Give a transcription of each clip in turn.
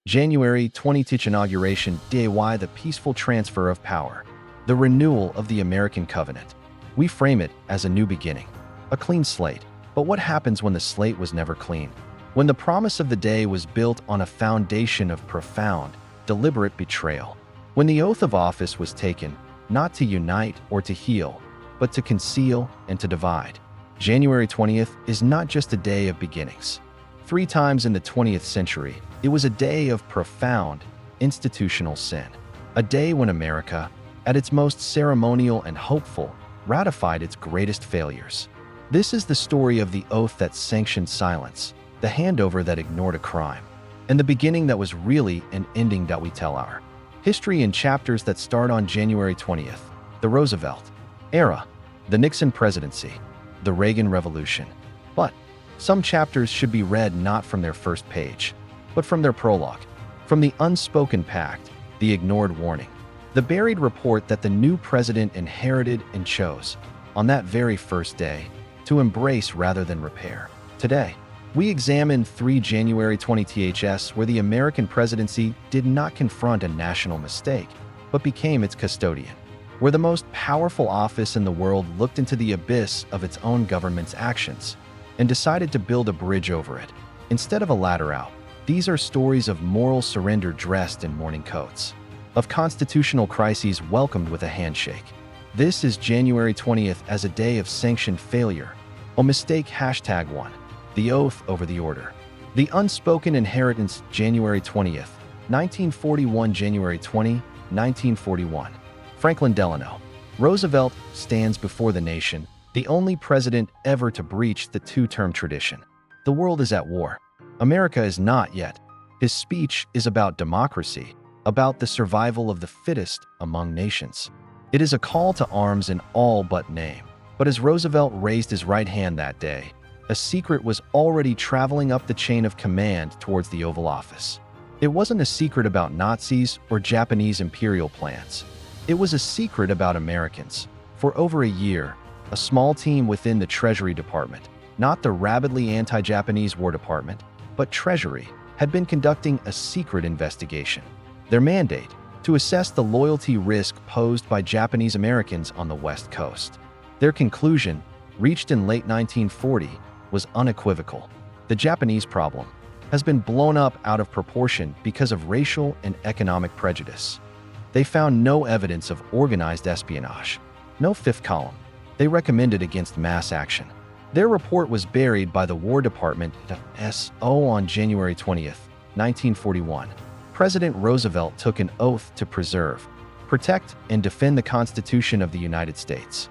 January 20th Inauguration Day, the peaceful transfer of power, the renewal of the American covenant. We frame it as a new beginning, a clean slate. But what happens when the slate was never clean? When the promise of the day was built on a foundation of profound, deliberate betrayal. When the oath of office was taken, not to unite or to heal, but to conceal and to divide. January 20th is not just a day of beginnings. 3 times in the 20th century, it was a day of profound, institutional sin. A day when America, at its most ceremonial and hopeful, ratified its greatest failures. This is the story of the oath that sanctioned silence, the handover that ignored a crime, and the beginning that was really an ending that we tell our history in chapters that start on January 20th, the Roosevelt era, the Nixon presidency, the Reagan Revolution. But some chapters should be read not from their first page, but from their prologue, from the unspoken pact, the ignored warning, the buried report that the new president inherited and chose, on that very first day, to embrace rather than repair. Today, we examine 3 January 20ths where the American presidency did not confront a national mistake, but became its custodian, where the most powerful office in the world looked into the abyss of its own government's actions and decided to build a bridge over it, instead of a ladder out. These are stories of moral surrender dressed in mourning coats, of constitutional crises welcomed with a handshake. This is January 20th as a day of sanctioned failure, a mistake #1, the oath over the order. The unspoken inheritance, January 20th, 1941, January 20, 1941. Franklin Delano Roosevelt stands before the nation, the only president ever to breach the 2-term tradition. The world is at war. America is not yet. His speech is about democracy, about the survival of the fittest among nations. It is a call to arms in all but name. But as Roosevelt raised his right hand that day, a secret was already traveling up the chain of command towards the Oval Office. It wasn't a secret about Nazis or Japanese imperial plans. It was a secret about Americans. For over a year, a small team within the Treasury Department, not the rabidly anti-Japanese War Department, but Treasury, had been conducting a secret investigation. Their mandate, to assess the loyalty risk posed by Japanese Americans on the West Coast. Their conclusion, reached in late 1940, was unequivocal. The Japanese problem has been blown up out of proportion because of racial and economic prejudice. They found no evidence of organized espionage, no fifth column. They recommended against mass action. Their report was buried by the War Department on January 20th, 1941. President Roosevelt took an oath to preserve, protect, and defend the Constitution of the United States.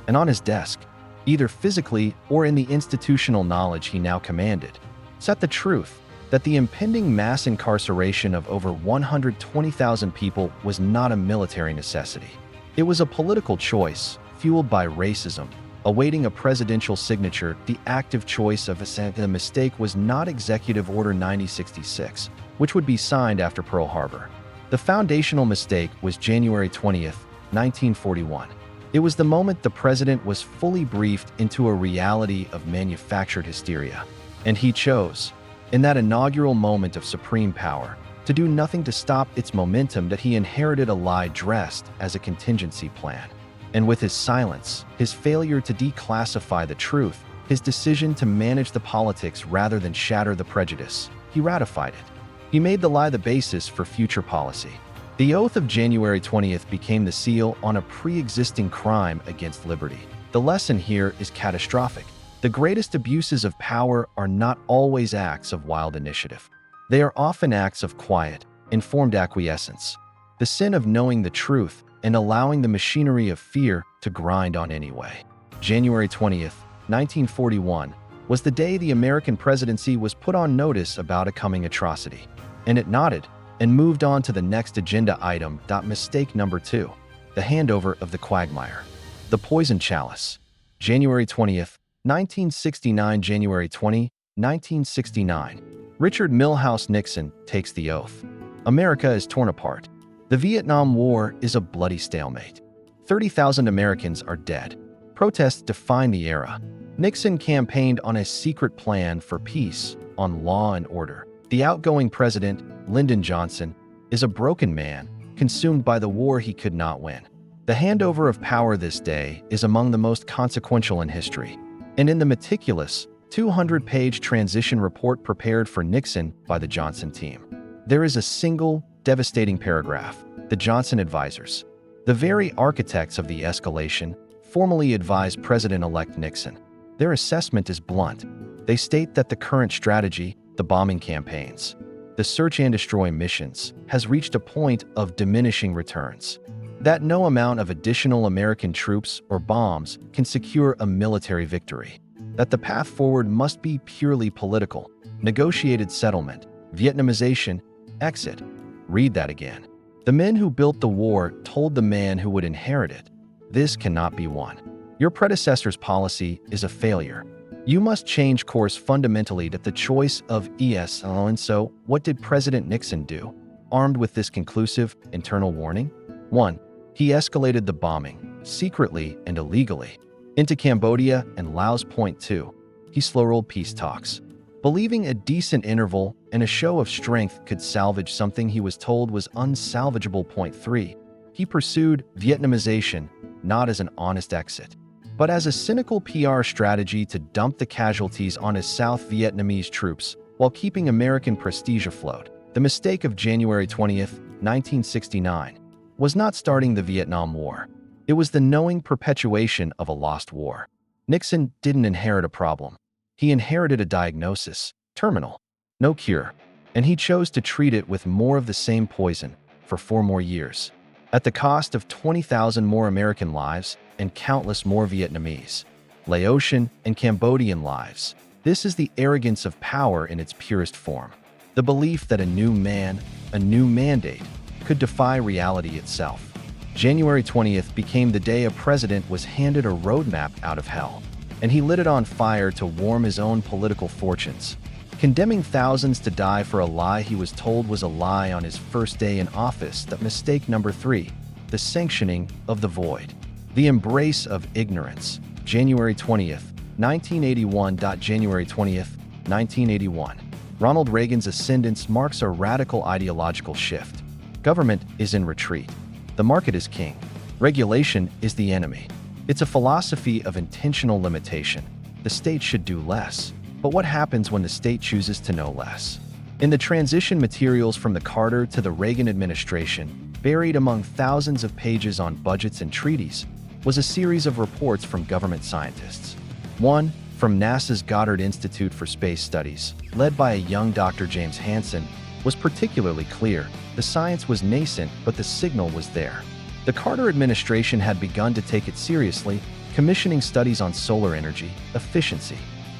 And on his desk, either physically or in the institutional knowledge he now commanded, sat the truth that the impending mass incarceration of over 120,000 people was not a military necessity. It was a political choice, fueled by racism, awaiting a presidential signature. The active choice of the mistake was not Executive Order 9066, which would be signed after Pearl Harbor. The foundational mistake was January 20th, 1941. It was the moment the president was fully briefed into a reality of manufactured hysteria. And he chose, in that inaugural moment of supreme power, to do nothing to stop its momentum that he inherited a lie dressed as a contingency plan. And with his silence, his failure to declassify the truth, his decision to manage the politics rather than shatter the prejudice, he ratified it. He made the lie the basis for future policy. The oath of January 20th became the seal on a pre-existing crime against liberty. The lesson here is catastrophic. The greatest abuses of power are not always acts of wild initiative. They are often acts of quiet, informed acquiescence. The sin of knowing the truth and allowing the machinery of fear to grind on anyway. January 20th, 1941, was the day the American presidency was put on notice about a coming atrocity. And it nodded and moved on to the next agenda item. Mistake number 2, the handover of the quagmire. The poison chalice. January 20th, 1969, January 20, 1969. Richard Milhous Nixon takes the oath. America is torn apart. The Vietnam War is a bloody stalemate. 30,000 Americans are dead. Protests define the era. Nixon campaigned on a secret plan for peace, on law and order. The outgoing president, Lyndon Johnson, is a broken man, consumed by the war he could not win. The handover of power this day is among the most consequential in history. And in the meticulous, 200-page transition report prepared for Nixon by the Johnson team, there is a single, devastating paragraph. The Johnson advisors, the very architects of the escalation, formally advised President-elect Nixon. Their assessment is blunt. They state that the current strategy, the bombing campaigns, the search and destroy missions, has reached a point of diminishing returns. That no amount of additional American troops or bombs can secure a military victory. That the path forward must be purely political, negotiated settlement, Vietnamization, exit. Read that again. The men who built the war told the man who would inherit it, this cannot be won. Your predecessor's policy is a failure. You must change course fundamentally to the choice of ESL. And so, what did President Nixon do, armed with this conclusive internal warning? 1. He escalated the bombing, secretly and illegally, into Cambodia and Laos. Point 2. He slow-rolled peace talks, believing a decent interval and a show of strength could salvage something he was told was unsalvageable. Point 3. He pursued Vietnamization not as an honest exit, but as a cynical PR strategy to dump the casualties on his South Vietnamese troops while keeping American prestige afloat. The mistake of January 20th, 1969, was not starting the Vietnam War. It was the knowing perpetuation of a lost war. Nixon didn't inherit a problem. He inherited a diagnosis, terminal, no cure, and he chose to treat it with more of the same poison for 4 more years, at the cost of 20,000 more American lives and countless more Vietnamese, Laotian, and Cambodian lives. This is the arrogance of power in its purest form. The belief that a new man, a new mandate, could defy reality itself. January 20th became the day a president was handed a roadmap out of hell, and he lit it on fire to warm his own political fortunes, condemning thousands to die for a lie he was told was a lie on his first day in office. That mistake number 3, the sanctioning of the void. The embrace of ignorance. January 20th, 1981. January 20th, 1981. Ronald Reagan's ascendance marks a radical ideological shift. Government is in retreat. The market is king. Regulation is the enemy. It's a philosophy of intentional limitation. The state should do less. But what happens when the state chooses to know less? In the transition materials from the Carter to the Reagan administration, buried among thousands of pages on budgets and treaties, was a series of reports from government scientists. One, from NASA's Goddard Institute for Space Studies, led by a young Dr. James Hansen, was particularly clear. The science was nascent, but the signal was there. The Carter administration had begun to take it seriously, commissioning studies on solar energy efficiency.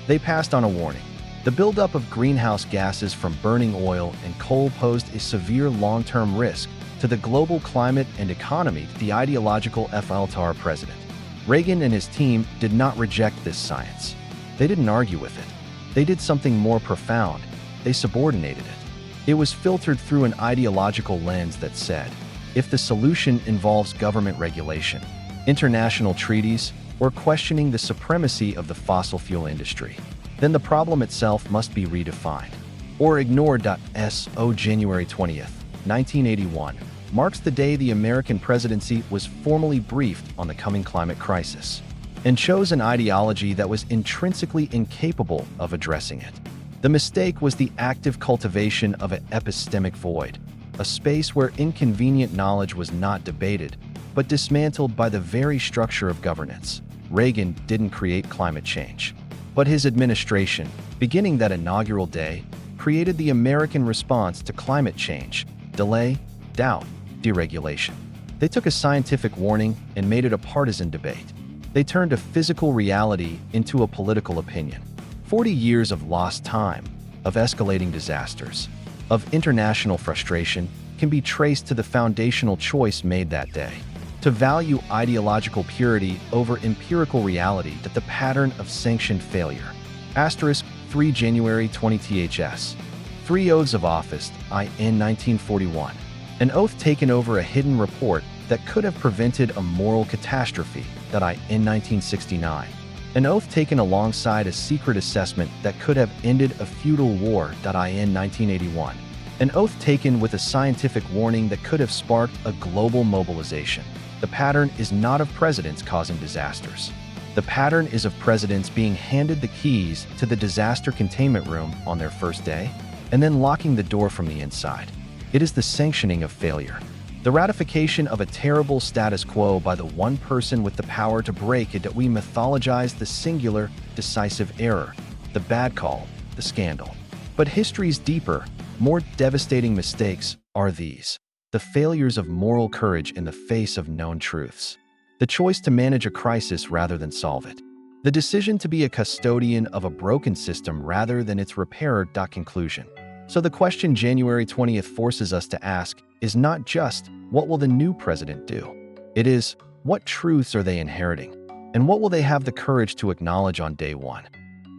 They passed on a warning. The buildup of greenhouse gases from burning oil and coal posed a severe long-term risk to the global climate and economy. The ideological FLTAR president, Reagan, and his team did not reject this science. They didn't argue with it. They did something more profound. They subordinated it. It was filtered through an ideological lens that said, if the solution involves government regulation, international treaties, or questioning the supremacy of the fossil fuel industry, then the problem itself must be redefined or ignored. So January 20th, 1981 marks the day the American presidency was formally briefed on the coming climate crisis and chose an ideology that was intrinsically incapable of addressing it. The mistake was the active cultivation of an epistemic void, a space where inconvenient knowledge was not debated, but dismantled by the very structure of governance. Reagan didn't create climate change, but his administration, beginning that inaugural day, created the American response to climate change: delay, doubt, deregulation. They took a scientific warning and made it a partisan debate. They turned a physical reality into a political opinion. 40 years of lost time, of escalating disasters, of international frustration can be traced to the foundational choice made that day: to value ideological purity over empirical reality. That the pattern of sanctioned failure. Asterisk 3 January 20 THS. 3 oaths of office, in 1941. An oath taken over a hidden report that could have prevented a moral catastrophe. In 1969. an oath taken alongside a secret assessment that could have ended a feudal war. In 1981, an oath taken with a scientific warning that could have sparked a global mobilization. The pattern is not of presidents causing disasters. The pattern is of presidents being handed the keys to the disaster containment room on their first day, and then locking the door from the inside. It is the sanctioning of failure. The ratification of a terrible status quo by the one person with the power to break it. That we mythologize the singular, decisive error, the bad call, the scandal. But history's deeper, more devastating mistakes are these: the failures of moral courage in the face of known truths, the choice to manage a crisis rather than solve it, the decision to be a custodian of a broken system rather than its repairer. Conclusion. So the question January 20th forces us to ask is not just, what will the new president do? It is, what truths are they inheriting? And what will they have the courage to acknowledge on day one?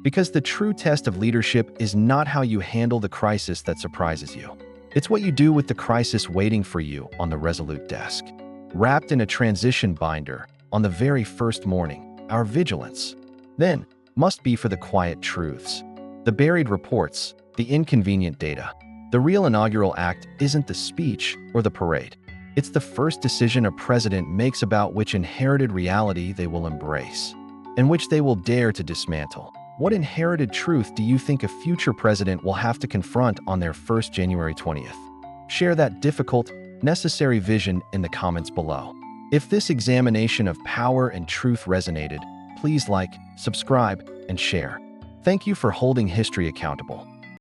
Because the true test of leadership is not how you handle the crisis that surprises you. It's what you do with the crisis waiting for you on the resolute desk. Wrapped in a transition binder on the very first morning, our vigilance, then, must be for the quiet truths, the buried reports, the inconvenient data. The real inaugural act isn't the speech or the parade. It's the first decision a president makes about which inherited reality they will embrace and which they will dare to dismantle. What inherited truth do you think a future president will have to confront on their first January 20th? Share that difficult, necessary vision in the comments below. If this examination of power and truth resonated, please like, subscribe, and share. Thank you for holding history accountable.